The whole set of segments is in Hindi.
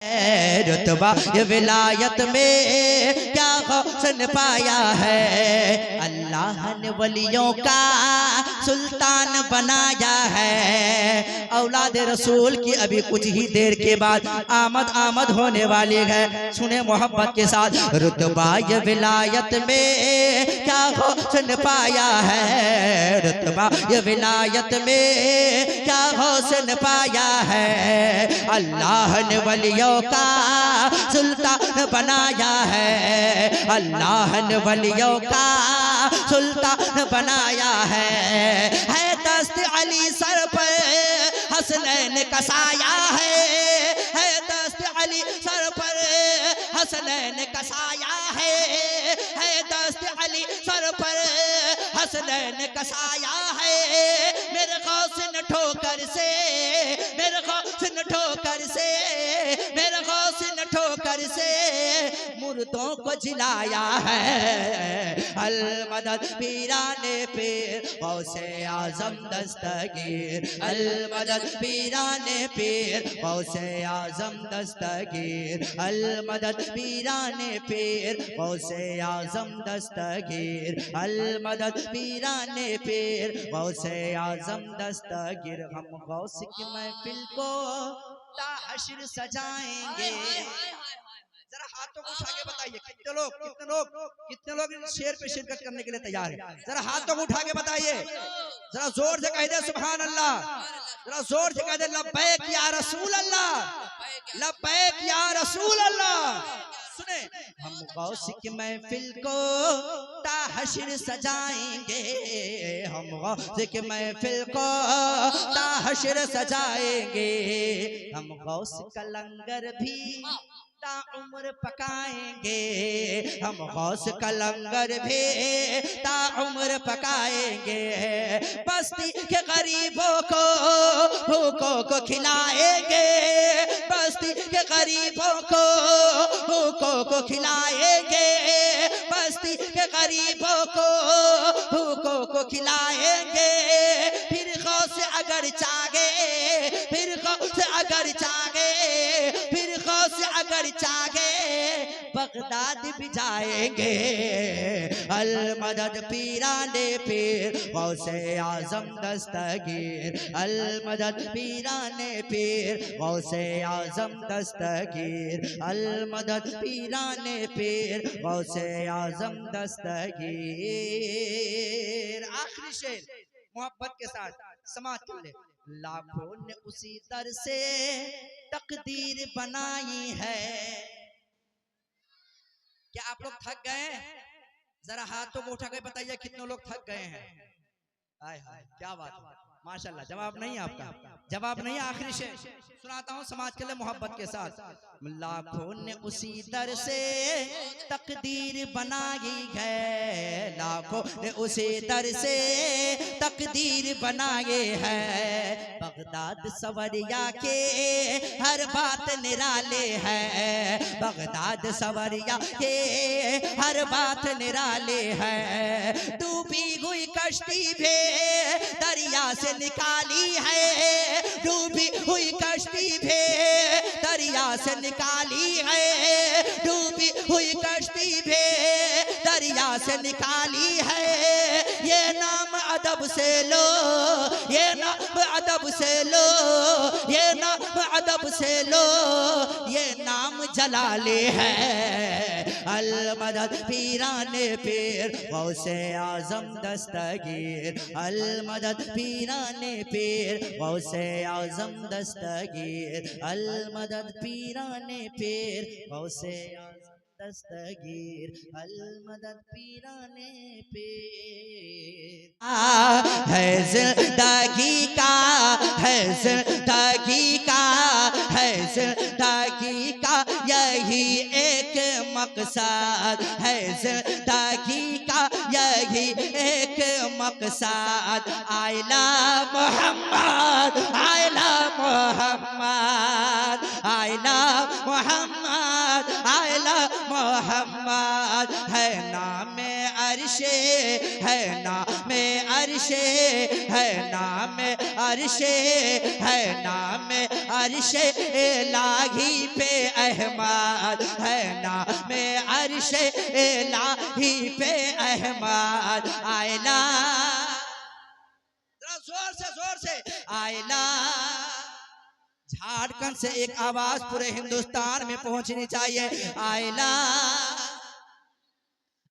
रुतबा ये विलायत में क्या हुस्न पाया है। अल्लाह ने वलियों का सुल्तान बनाया है। औलाद रसूल की अभी कुछ ही देर के बाद आमद होने वाली है। सुने मोहब्बत के साथ, रुतबा ये विलायत में क्या हुस्न पाया है। रुतबा ये विलायत में क्या हुस्न पाया है। अल्लाह ने वलियों का सुल्तान बनाया है। अल्लाह ने वलियों का सुल्तान बनाया है दस्त अली सर पर हसनैन का साया है दस्त अली सर पर हसनैन का साया है दस्त अली सर पर हसनैन का साया है। मेरे गौसिन ठोकर से, मेरे गौसिन ठोकर से, मेरे गौसिन ठोकर से मुर्दों को जिलाया है। अल मदद पीराने पीर गौसे आजम दस्तगीर। अल मदद पीराने पीर गौसे आजम दस्तगीर। अल मदद पीराने पीर गौसे आजम दस्तगीर। अल मदद पीराने पीर गौसे आजम दस्तगीर। हम गौस की महफिल को ताहशर सजाएंगे। जरा हाथों को उठा के बताइए कितने लोग शेर पे शिरकत करने के लिए तैयार हैं। जरा हाथों को उठा के बताइए, जरा जोर से कह दे सुभान अल्लाह, जरा जोर से कह दे लब्बैक या रसूल अल्लाह, लब्बैक या रसूल अल्लाह। सुने, हम गौस की महफिल को ताहशर सजाएंगे। हम गौस की महफिल को ताहशर सजाएंगे। हम गौस का लंगर भी ता उम्र पकाएंगे। हम गौस का लंगर भी ता उम्र पकाएंगे। बस्ती के गरीबों को भूखों को खिलाएंगे। बस्ती के गरीबों को भूखों को खिलाएंगे। बस्ती के गरीबों को भूखों को खिलाएंगे। फिर गौस अगर चाहे, फिर गौस अगर चाहे, फिर गौस अगर चाहे बगदाद भी जाएंगे। अल मदद पीराने पीर गौसे आजम दस्तगीर। अल मदद पीराने पीर गौसे आजम दस्तगीर। अल मदद पीराने पीर गौसे आजम दस्तगीर। आखिरी शेर मोहब्बत के साथ समाज कर ले। लाखों ने उसी दर से तकदीर बनाई है। क्या आप लोग थक गए हैं? जरा हाथों को उठा के बताइए कितने लोग थक गए हैं। हाय हाय क्या बात है, माशाल्लाह। जवाब नहीं है आपका, जवाब नहीं है। आखिरी शेर सुनाता हूँ समाज के लिए मोहब्बत के साथ। लाखों ने उसी दर से तकदीर बनाई है। लाखों ने उसी दर से तकदीर बनाए है। बगदाद सवरिया के हर बात निराले है। बगदाद सवरिया के हर बात निराले है। डूबी हुई कश्ती भी दरिया से निकाली है। डूबी हुई कश्ती भी दरिया से निकाली है। डूबी हुई कश्ती भी दरिया से निकाली है। ये नाम अदब से लो, ये नाम अदब से लो, ये नाम अदब से लो, ये नाम जलाले है। अल मदद पीराने पीर गौसे आजम दस्तगीर। अल मदद पीराने पीर गौसे आजम दस्तगीर। अल मदद पीराने पीर गौसे आजम दस्तगीर। अल मदद पीराने पीर। है जिंदगी का, है जिंदगी का, है जिंदगी का यही एक मकसद है। जिंदगी का यही एक मकसद। आइला मोहम्मद, आइला मोहम्मद, आइला मोहम्मद, आइला मोहम्मद। है नाम अरशे, है नाम अरशे, है नाम अरशे, है नाम अरशे लाही पे अहमद है नाम अर्श इलाही पे अहमद आयला जोर से आयला। झारखंड से एक आवाज पूरे हिंदुस्तान में पहुंचनी चाहिए। आयला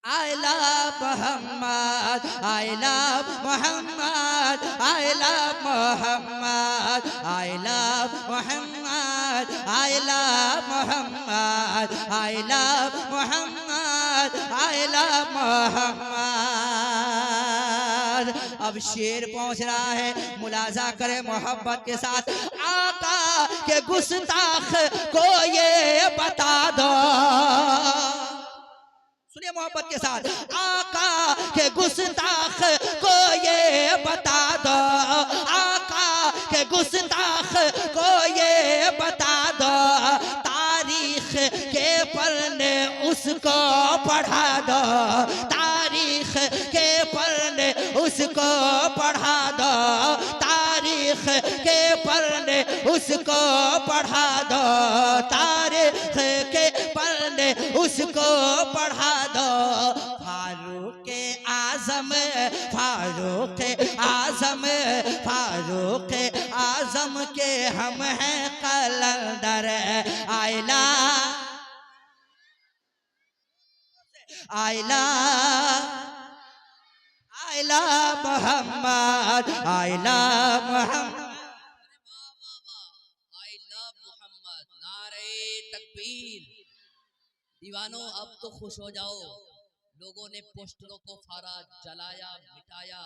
I love Muhammad, I love Muhammad, I love Muhammad, I love Muhammad, I love Muhammad, I love Muhammad, I love Muhammad। अब शेर पहुंच रहा है, मुलाजा करें मोहब्बत के साथ। आका के गुस्ताख को ये बता दो, सुनिए मोहब्बत के साथ। आका के गुस्ताख को ये बता दो, आका के गुस्ताख को ये बता दो, तारीख के पन्ने उसको पढ़ा दो, तारीख के पन्ने उसको पढ़ा दो, तारीख के पन्ने उसको पढ़ा दो, तारीख के पन्ने उसको पढ़ा दो। फारूक आजम, फारूक आजम, फारूक आजम के हम हैं कलंदर। आयला आयला आयला मोहम्मद, आयला मोहम्मद, दीवानों अब तो खुश हो जाओ। लोगों ने पोस्टरों को फाड़ा, जलाया, मिटाया,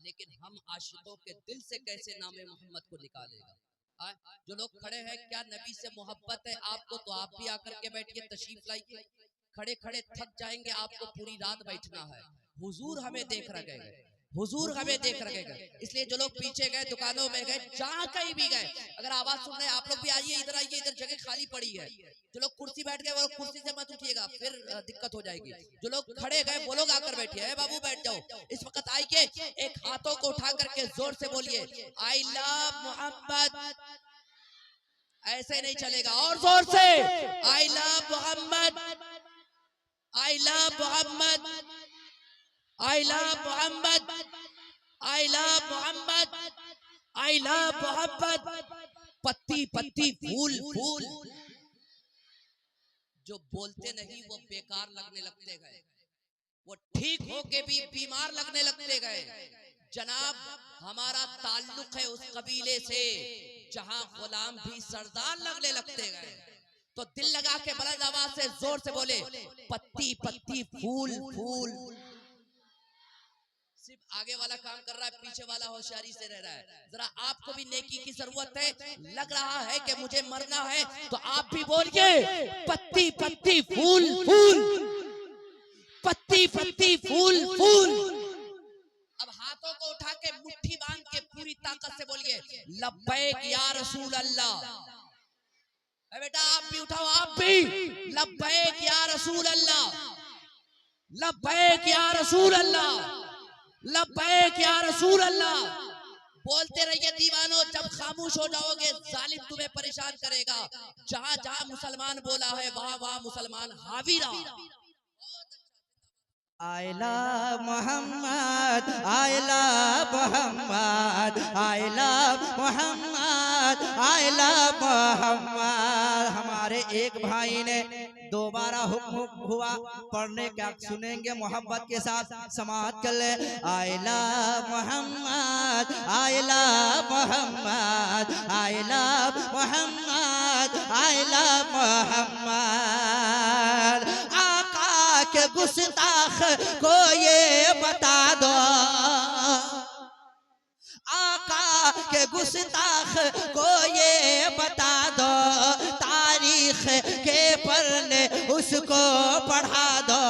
लेकिन हम आशिकों के दिल से कैसे नामे मोहम्मद को निकालेगा। जो लोग खड़े हैं, क्या नबी से मोहब्बत है आपको तो आप भी आकर के बैठिए, तशरीफ लाइए। खड़े खड़े थक जाएंगे, आपको पूरी रात बैठना है। हुजूर हमें देख रखेगा, हुजूर हमें देख रखेगा। इसलिए जो लोग पीछे गए, दुकानों में गए, जहां कहीं भी गए, अगर आवाज सुन रहे हैं आप लोग भी आइए, इधर आइए, इधर जगह खाली पड़ी है। जो लोग कुर्सी बैठ गए वो लोग कुर्सी से मत उठिएगा, फिर दिक्कत हो जाएगी। जो लोग खड़े गए वो लोग आकर बैठिए। बाबू बैठ जाओ। इस वक्त आइए, एक हाथों को उठा करके जोर से बोलिए आई लव मोहम्मद। ऐसे नहीं चलेगा, और जोर से I love Muhammad, I love Muhammad, I love Muhammad, I love Muhammad, I love Muhammad. पत्ती पत्ती फूल फूल। जो बोलते नहीं वो बेकार लगने लगते गए, वो ठीक होके भी बीमार लगने लगते गए। जनाब हमारा ताल्लुक है उस कबीले से जहां गुलाम भी सरदार लगने लगते गए। तो दिल लगा के बुलंद आवाज से जोर से बोले पत्ती पत्ती फूल फूल। सिर्फ आगे वाला काम कर रहा है, पीछे वाला होशियारी से रह रहा है। जरा आपको भी नेकी की जरूरत है। लग रहा है कि मुझे मरना है तो आप भी बोलिए पत्ती पत्ती फूल फूल, पत्ती पत्ती फूल फूल। अब हाथों को उठा के मुट्ठी बांध के पूरी ताकत से बोलिए लब्बैक या रसूल अल्लाह। बेटा आप भी उठाओ, आप भी लब्बैक या रसूल अल्लाह, लब्बैक या रसूल अल्लाह, लब्बैक या रसूल अल्लाह। बोलते रहिए दीवानों, जब खामोश हो जाओगे जालिम तुम्हें परेशान करेगा। जहां जहां मुसलमान बोला है वहां वहां मुसलमान हावी रहा। I love Muhammad, I love Muhammad, I love Muhammad, I love Muhammad। हमारे एक भाई ने दोबारा हुक्म हुआ पढ़ने का, सुनेंगे मोहब्बत के साथ, समाअत कर ले। I love Muhammad, I love Muhammad, I love Muhammad, I love Muhammad। आका के गुस्ताख को ये बता दो, आका के गुस्ताख को ये बता दो, तारीख के पन्ने उसको पढ़ा दो,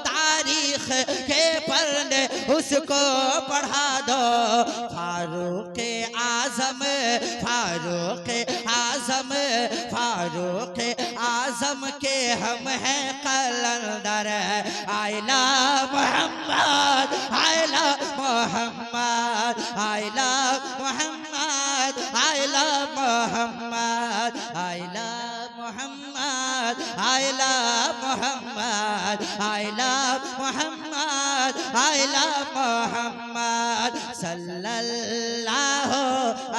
तारीख के पन्ने उसको पढ़ा दो। फारूक आजम, फारूक आजम, फारूक आजम के हम हैं कलंदर। I love Muhammad, I love Muhammad, I love Muhammad, I love Muhammad, I love Muhammad. I love Muhammad, I love Muhammad, I love Muhammad सल्लल्लाहु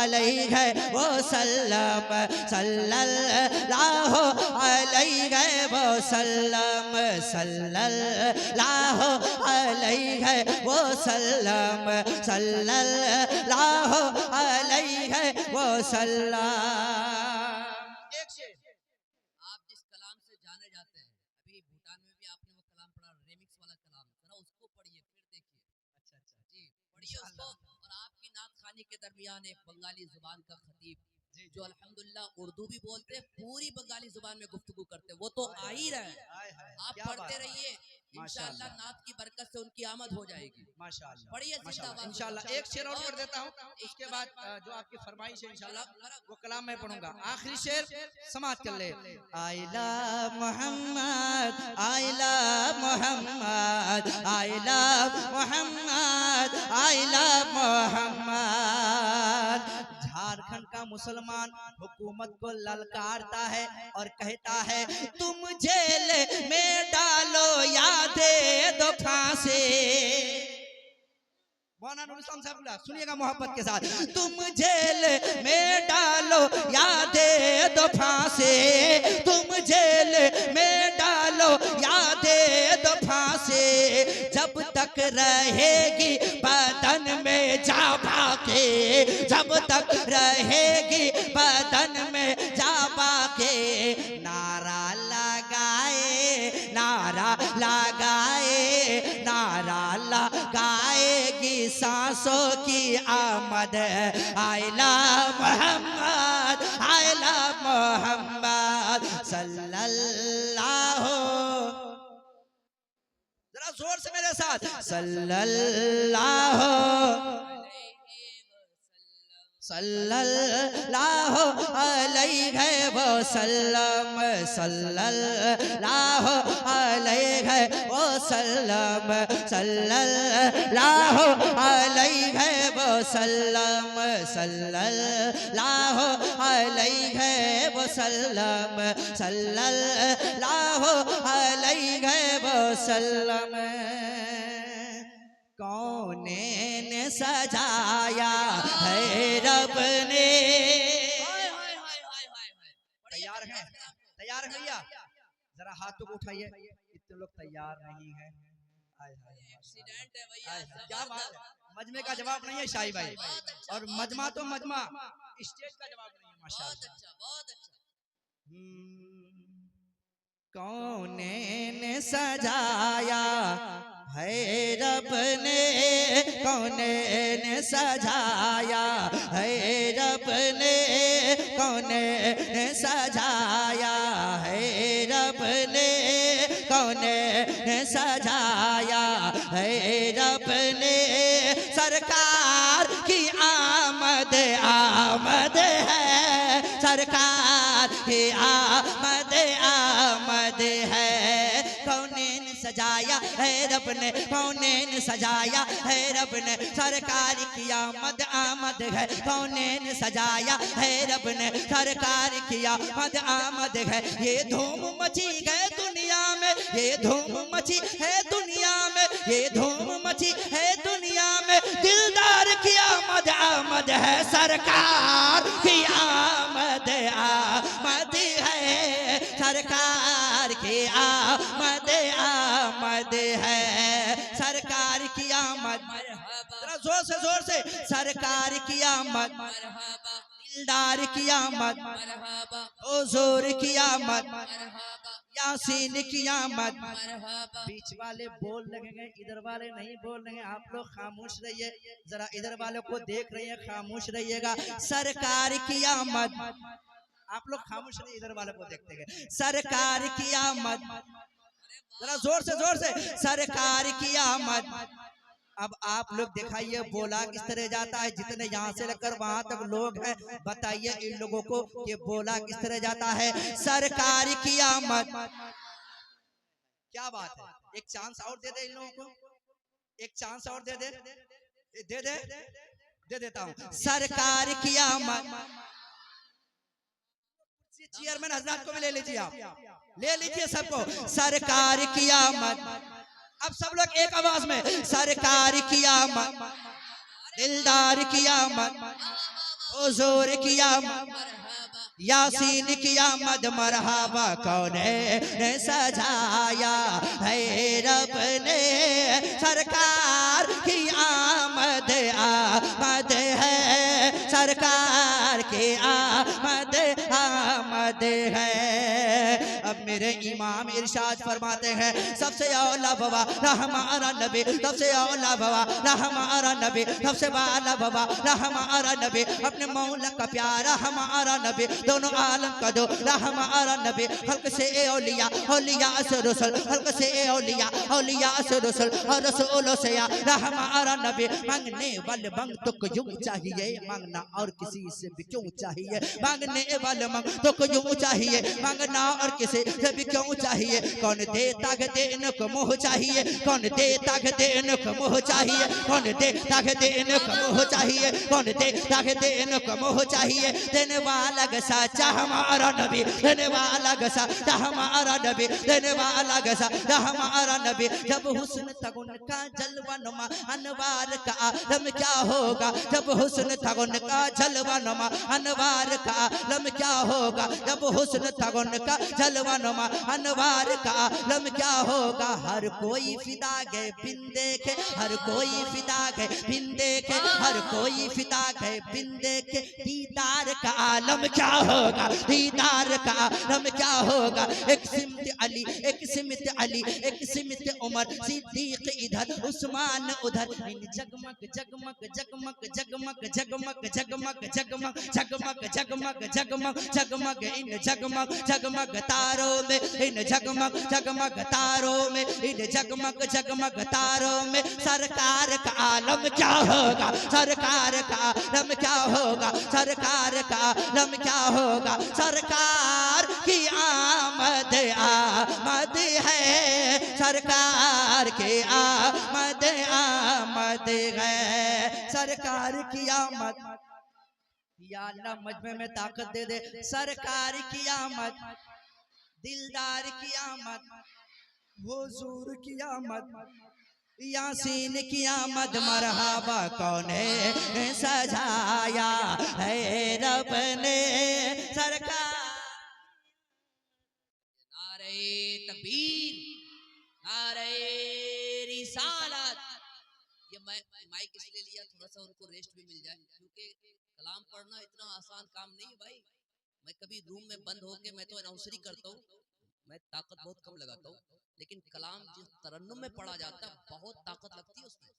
अलैहि वसल्लम सल्लल्लाहु अलैहि वसल्लम सल्लल्लाहु अलैहि वसल्लम सल्लल्लाहु अलैहि वसल्लम। एक शेर आप जिस कलाम से जाने जाते हैं, अभी भूटान में भी आपने वो कलाम पढ़ा, रेमिक्स वाला कलाम, जरा उसको पढ़िए फिर देखिए। अच्छा अच्छा जी, पढ़िए उसको। और आपकी नात खानी के दरमियान एक बंगाली जुबान का खतीब जो अल्हम्दुलिल्लाह उर्दू भी बोलते हैं, पूरी बंगाली जुबान में गुफ्तगू करते हैं, वो तो आ ही रहे। आप पढ़ते रहिए, इंशाअल्लाह नात की बरकत से उनकी आमद हो जाएगी। माशाअल्लाह पढ़िए जिंदाबाद। इंशाअल्लाह। एक शेर और पढ़ देता हूँ, उसके बाद जो आपकी फरमाइश है इंशाअल्लाह वो कलाम मैं पढ़ूंगा। आखिरी शेर समाज कर ले। I love Muhammad, I love Muhammad, I love Muhammad, I love Muhammad. Jharkhand का मुसलमान हुकूमत को ललकारता है और कहता है तुम जेल में डालो या दे दो फांसी। मौलाना नूर इस्लाम साहब सुनिएगा मोहब्बत के साथ। तुम जेल में डालो या दे दो फांसी, तुम जेल में डालो या दे दो फांसी, जब तक रहेगी बदन में जाबा के, जब तक रहेगी बदन में जाबा के। नारा लगाए, नारा लगाए, नारा लगाएगी सांसों की आमद। I love Muhammad, I love Muhammad सल्लल्लाहु, जरा जोर से मेरे साथ सल्लल्लाहु सल्लल्लाहु अलैहि वसल्लम सल्लल्लाहु अलैहि वसल्लम सल्लल्लाहु अलैहि वसल्लम सल्लल्लाहु अलैहि वसल्लम सल्लल्लाहु अलैहि वसल्लम। कौनेन सजाया है रब ने। तैयार हैं? तैयार हैं भैया? जरा हाथों को उठाइए, इतने लोग तैयार नहीं हैं। एक्सीडेंट है भैया। क्या बात है, मजमे का जवाब नहीं है शाही भाई, और मजमा तो मजमा, स्टेज का जवाब नहीं है। माशाअल्लाह, बहुत अच्छा, बहुत अच्छा। कौनेन सजाया है रब ने, कौनेन सजाया है रब ने, कौनेन सजाया है रब ने, कौनेन सजाया है रब ने। सरकार की आमद आमद है, सरकार की आमद आमद है। कौनेन सजाया है रब ने, कौनेन सजाया है रब ने, सरकार की आमद आमद है। कौनेन सजाया है रब ने, सरकार की आमद आमद है। ये धूम मची है दुनिया में, ये धूम मची है दुनिया में, ये धूम मची है दुनिया में। दिलदार की आमद आमद है, सरकार की आमद आमद है, सरकार की आमद आमद है, सरकार की आमद। जरा जोर से सरकार की आमद, दिलदार की आमद, हुजूर की आमद, यासीन की आमद। बीच वाले बोल लगेंगे, इधर वाले नहीं बोल रहे। आप लोग खामोश रहिए, जरा इधर वालों को देख रही है, खामोश रहिएगा। सरकार की आमद, आप लोग खामोश रहिए, इधर वालों को देखते हैं। सरकार की आमद, जरा जोर से सरकार की आमद। अब आप लोग दिखाइए बोला किस तरह जाता है। जितने यहाँ से लेकर वहां तक लोग हैं, बताइए इन लोगों को कि बोला किस तरह जाता है। सरकार की आमद, क्या बात है। एक चांस और दे दे इन लोगों को, एक चांस और दे देता हूँ। सरकार की आमद, चेयरमैन हजरात को भी ले लीजिए, आप ले लीजिए सबको। सरकार की आमद, अब सब लोग एक आवाज में, सरकार की आमद, दिलदार की आमद, हुजूर की आमद, यासीन की आमद, मरहबा कौन है सजाया है रब ने, सरकार की आमद आमद है, सरकार की आमद आमद है। अब मेरे इमाम इरशाद फरमाते हैं, सबसे औला बाबा हमारा नबी, सबसे औला बाबा हमारा नबी, सबसे वाला बाबा हमारा नबी, अपने मौला का प्यारा हमारा नबी, दोनों आलम का दो हमारा नबी, हल्क से औलिया, औलिया से रसूल, हल्क से औलिया, औलिया से रसूल, और रसूलों से या हमारा नबी। मांगने वाले मांग तो क्यों चाहिए, मांगना और किसी से भी क्यों चाहिए, मांगने वाले मांग तो क्यों चाहिए, मांगना और किसी से भी क्यों चाहिए। कौन देता है देने को मोह चाहिए, कौन देता है देने को मोह चाहिए, कौन देता है देने को मोह चाहिए, कौन देता है देने को मोह चाहिए। देने वाला सच्चा हमारा नबी, देने वाला सच्चा हमारा नबी, देने वाला सच्चा हमारा नबी। जब हुस्न था उनका जलवा नुमा, अनवार का आलम क्या होगा, जब हुस्न था उनका जलवा नुमा, अनवार का आलम क्या होगा, जब हुस्न था उनका जलवा नुमा, अनवार का आलम क्या होगा। हर कोई फिदा गए बिन देखे, हर कोई फिदा गए बिन देखे, हर कोई फिदा गए बिन देखे। दीदार का आलम क्या होगा, दीदार का आलम क्या होगा। एक सिमत अली, एक सिमत अली, एक सिमत उमर, सिद्दीक इधर, उस्मान उधर। जगमग जगमग जगमग जगमग जगमग जगमग जगमग जगमग जगमग जगमग जगमग इन जगमग जगमग तारों में, इन जगमग जगमग तारों में, इन जगमग जगमग तारों में। सरकार का आलम क्या होगा, सरकार का आलम क्या होगा, सरकार का आलम क्या होगा। सरकार की आमद आमद है, सरकार की आमद आमद है, सरकार की आमद। या अल्लाह मजमे में ताकत दे दे। सरकार की आमद, दिलदार की आमद, हुजूर की आमद, यासीन की आमद, मरहबा कौन है सजाया है रब ने, सरकार। नारे तकबीर, नारे रिसालत। ये माइक इसलिए लिया थोड़ा सा उनको रेस्ट भी मिल जाए, क्योंकि कलाम पढ़ना इतना आसान काम नहीं है भाई। मैं कभी रूम में बंद होके मैं तो अनाउंसरी करता हूँ, मैं ताकत बहुत कम लगाता हूँ, लेकिन कलाम जिस तरन्नुम में पढ़ा जाता है बहुत ताकत लगती है उसमें।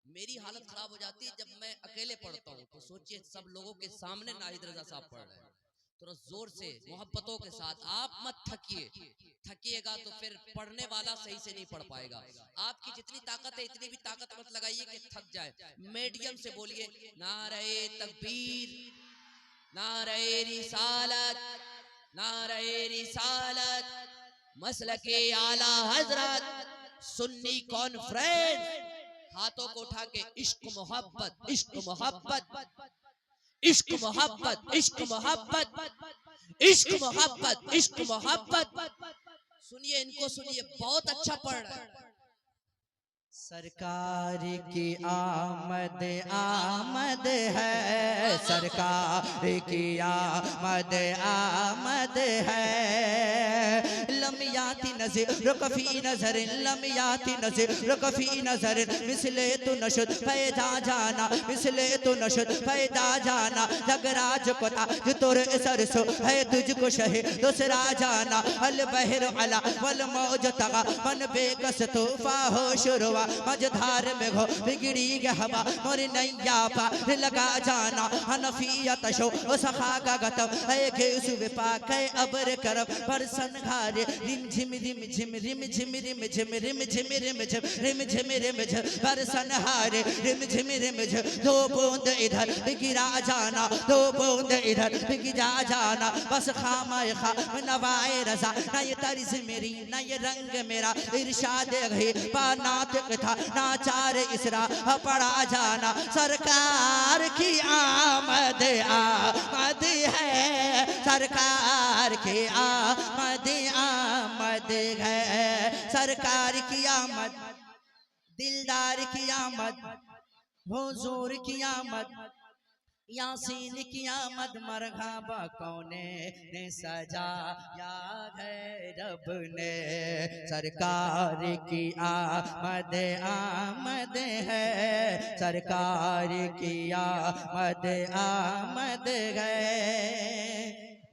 मेरी हालत खराब हो जाती है जब मैं अकेले पढ़ता हूँ, तो सोचिए सब लोगों के सामने नाहिद रजा साहब पढ़ रहे हैं, थोड़ा जोर से मोहब्बतों के साथ। आप मत थकिए, थकिएगा तो फिर पढ़ने वाला सही से नहीं पढ़ पाएगा। आपकी जितनी ताकत है इतनी भी ताकत मत लगाइए कि थक जाए, मीडियम से बोलिए। नारे तकबीर, नारे रिसालत, नारे रिसालत, मसलके आला हजरत, सुन्नी कॉन्फ्रेंस। हाथों को उठा के इश्क मोहब्बत, इश्क मोहब्बत, इश्क मोहब्बत, इश्क मोहब्बत, इश्क मोहब्बत, इश्क मोहब्बत। सुनिए इनको, सुनिए, बहुत अच्छा पढ़ रहा है। सरकार की आमद आमद है, सरकार की आमद आमद है। लमियाती नज़र रुकफी नजर, लमियाती नज़र रुकफी नजर, मिसले तो नशद पैदा जाना, मिसले तो नशद पैदा जाना। जगराज को ताज तोर सरसो है, तुझको शहे दूसरा जाना। अल बहर अला वल मौज तगा, मन बेकस तूफा हो शुरुआ। मझधार में हो बिगड़ी गे हवा, मोर नैया पार लगा जाना। हनफियत शो ओ सखा का गतम है, घेसु विपाक है अबर करम, बरसन घारे रिमझिम झिम रिम झिम रिम झिम रिम झिम रिम झिम रिम झिम रिम झिम रिम झिम बरसनहार रिम झिम रिम झिम दो बूंद इधर गिरा जाना दो बूंद इधर गिरा जाना बस खामाए खा नवाए रजा ना ये तर्ज मेरी ना ये रंग मेरा इरशाद गई नातिक था नाचार इसरा पड़ा जाना सरकार की आमद आमद है सरकार की आमद आमद है सरकार की आमद दिलदार की आमद हुजूर की आमद यासीन की आमद मरहबा कौने ने सजाया है रब ने सरकार की आमद आमद है सरकार की आमद आमद है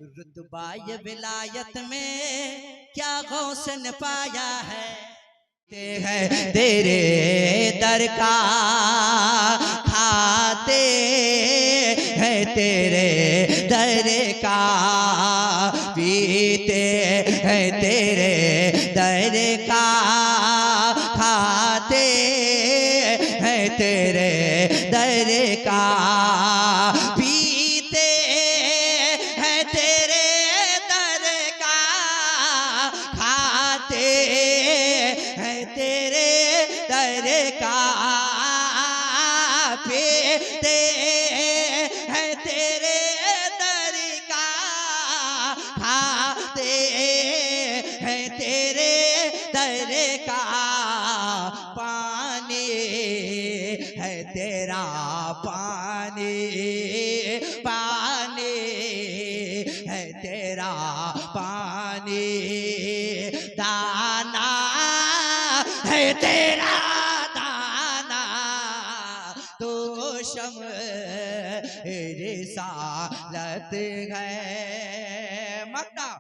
रुतबाए विलायत में क्या गौसन पाया है तेरे दर का खाते हैं तेरे दर का पीते हैं तेरे दर का खाते हैं तेरे दर का पीते हैं तेरे दर का खाते हैं तेरे दर का पीते हैं तेरे दर का खाते हैं तेरे दर का पानी है तेरा पानी पानी है तेरा पानी दाना है तेरा दाना तो शम रिसालत है मक्ता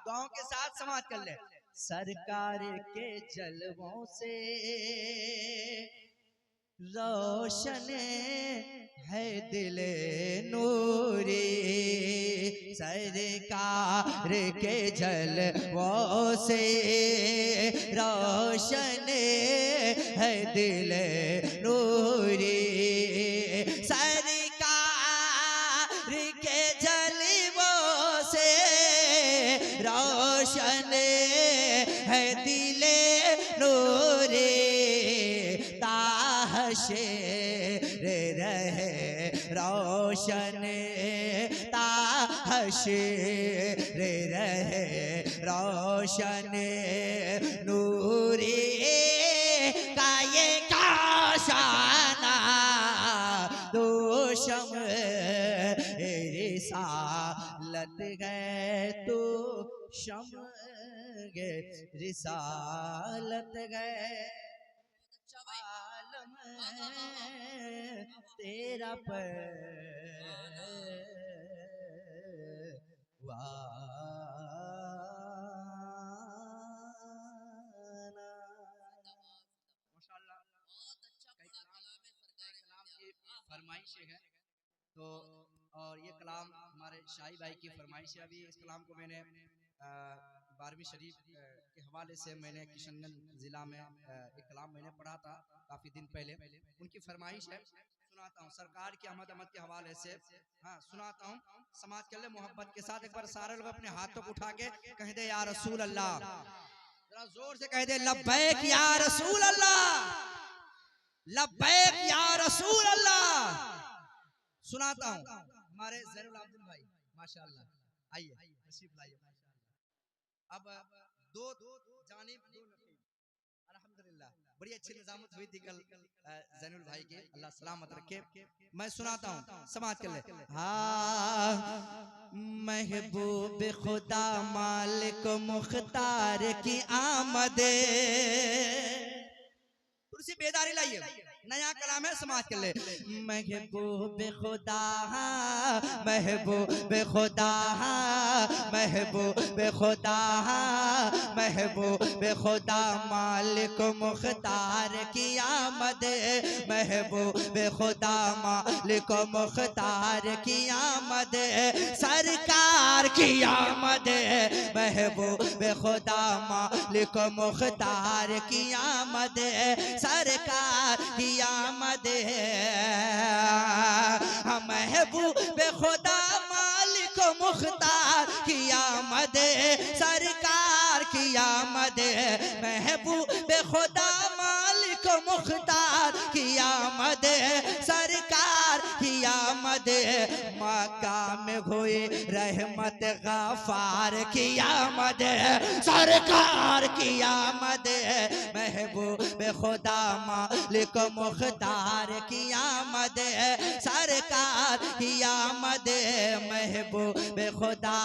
गाँव के साथ समाज कर ले सरकार के जलवों से रोशन है दिल नूरी सरकार के जलवों से रोशन है दिल नूरी सरकार के जलवों से रोशन है दिल नूरी ताहशर रहे रोशन ताहशर रहे रोशन नूरी का ये काशाना दो शम रिसालत गए तो शम रिसालत गए आलम तेरा फरमाइश है तो और ये कलाम हमारे शाही भाई की फरमाइश है। अभी इस कलाम को मैंने 12वीं शरीफ के हवाले से मैंने किशनगंज जिला में एक कलाम मैंने पढ़ा था काफी दिन पहले। उनकी फरमाइश है, सुनाता हूँ सरकार की आमद आमद के हवाले से। हाँ सुनाता हूँ, समाज के लिए मोहब्बत के साथ एक बार सारे लोग अपने हाथों को उठा के कह दे या रसूल अल्लाह, जरा जोर से कह दे लब्बैक या रसूल अल्लाह, लब्बैक या रसूल अल्लाह। सुनाता हूँ हमारे ज़ैनुल आबिदीन भाई माशाअल्लाह, आइए तशरीफ लाइए। अब दो जानिब दो नकीब, अल्हम्दुलिल्लाह बड़ी अच्छी निजामत हुई थी कल ज़ैनुल भाई के, अल्लाह सलामत रखे। मैं सुनाता हूँ समाज के लिए। हाँ महबूब खुदा मालिक मुख्तार की आमद, थोड़ी सी बेदारी लाइए। नया कलाम है, समाज के लिए। महबूब खुदा, महबूब खुदा, महबूब खुदा, महबूब खुदा, मालिक मुख्तार की आमद, महबूब खुदा, मालिक मुख्तार की आमद, सरकार की आमद, महबूब खुदा, मालिक मुख्तार की आमद, सरकार की आमद, महबूब खुदा, मालिक मुख्तार की आमद, सरकार की आमद, महबूब खुदा, मालिक मुख्तार की आमद, सरकार की आमद, मक्का में हुई रहमत गफार की आमद, सरकार की आमद, महबूब खुदा, मालिक मुख्तार की आमद, सरकार की आमद, महबूब खुदा,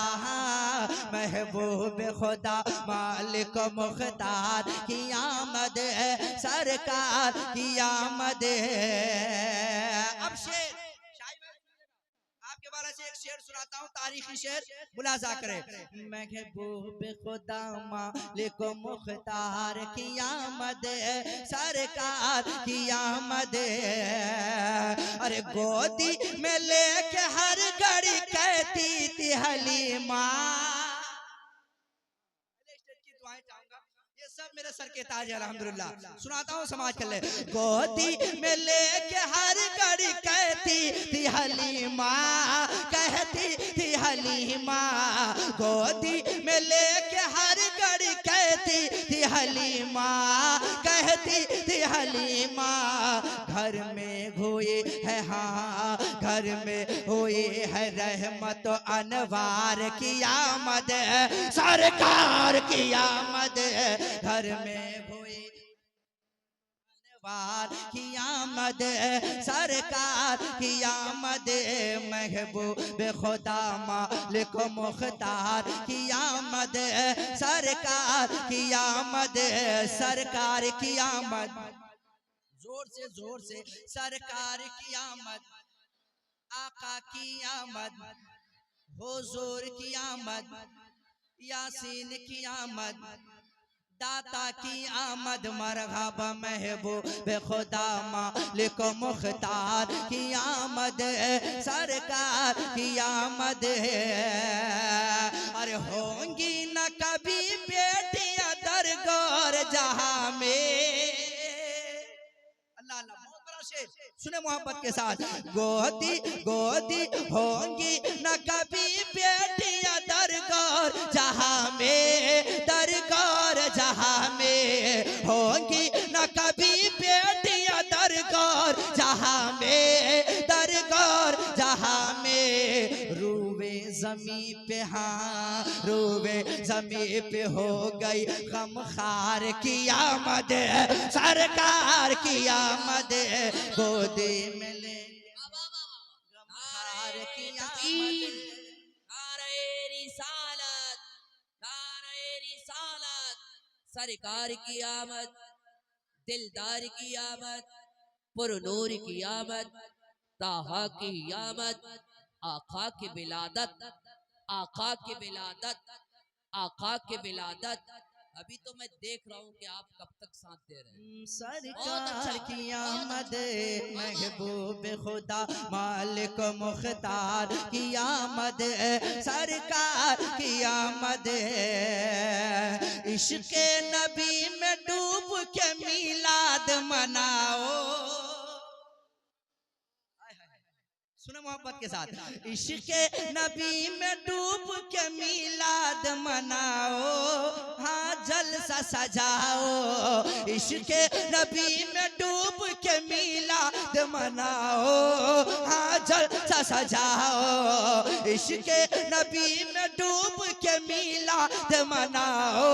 महबूब खुदा, मालिक मुख्तार की आमद, सरकार की आमद। अब शेर, आपके बारे से एक शेर सुनाता हूँ, तारीखी शेर, मुलाजा करें। महबूब खुदा, मालिक मुख्तार की आमद, सरकार की आमद, अरे गोदी में लेके हर घड़ी कहती थी हलीमा, ये सब मेरे सर के ताज है अल्हम्दुलिल्लाह। सुनाता हूँ समाज के लिए। गोदी में लेके हर घड़ी कहती थी हलीमा, कहती थी हलीमा, गोदी में लेके हर घड़ी कहती थी हलीमा, कहती थी हलीमा, घर में हुई है, हाँ घर में हुई है रहमत अनवार की आमद, सरकार की आमद, घर में हुई अनवार की आमद, सरकार की आमद, महबूब खुदा, मालिक मुख्तार की आमद, सरकार की आमद, सरकार की आमद, जोर से सरकार की आमद, आका की आमद, हुजूर की आमद, यासीन की आमद, दाता की आमद, मरहबा महबूब खुदा, मालिक मुख्तार की आमद, सरकार की आमद, अरे होंगी न कभी बेटियां दरगोर जहां में, अल्लाह अल्लाह, बहुत बड़ा शेर, सुने मोहब्बत के साथ। गोदी गोदी होंगी न कभी बेटियां दरगोर जहां में, दरगोर जहां में, होंगी न कभी बेटियां दरगोर जहां में, दरगोर जहां में, रूवे जमी पे, हाँ रूवे जमी पे हो गई गमखार की आमद, सरकार की आमद, गोदी में ले गमखार की आमद, नारे रिसालत, नारे रिसालत, सरकार की आमद, दिलदार की आमद, पुरनूर की आमद, ताहा की आमद, आका की विलादत, आका की विलादत, आका की विलादत। अभी तो मैं देख रहा हूँ कि आप कब तक साथ दे रहे हैं। सरकार की आमद, महबूब खुदा, मालिक मुख्तार की आमद, सरकार की आमद, इश्क़ नबी में डूब के मिलाद मनाओ, सुने मोहब्बत के साथ, इश्क़ नबी में डूब के मिलाद मनाओ, हाँ जलसा सजाओ, इश्क़ नबी में डूब के मिलाद मनाओ, हाँ जलसा सजाओ, इश्क़ नबी में डूब के मिलाद मनाओ,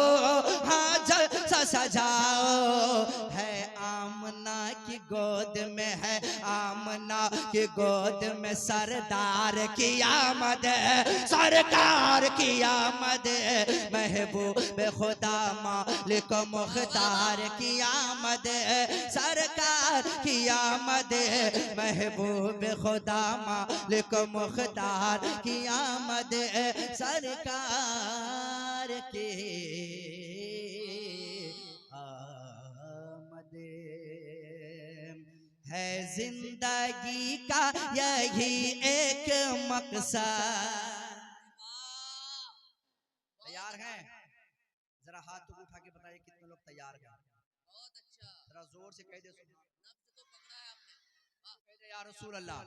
हाँ जलसा सजाओ, है आमना की गोद में है, आमना की गोद में सरदार की आमद, सरकार की आमद, महबूब खुदा मालिक मुख्तार की आमद, सरकार की आमद, महबूब खुदा मालिक मुख्तार की आमद, सरकार की आमद है। जिंदगी का यही एक मकसद। तैयार हैं? जरा हाथ तो उठा के बताइए कितने लोग तैयार हैं? बहुत अच्छा, जरा जोर से कह दे, नब्ज को पकड़ा है आपने। कह दे या रसूल अल्लाह।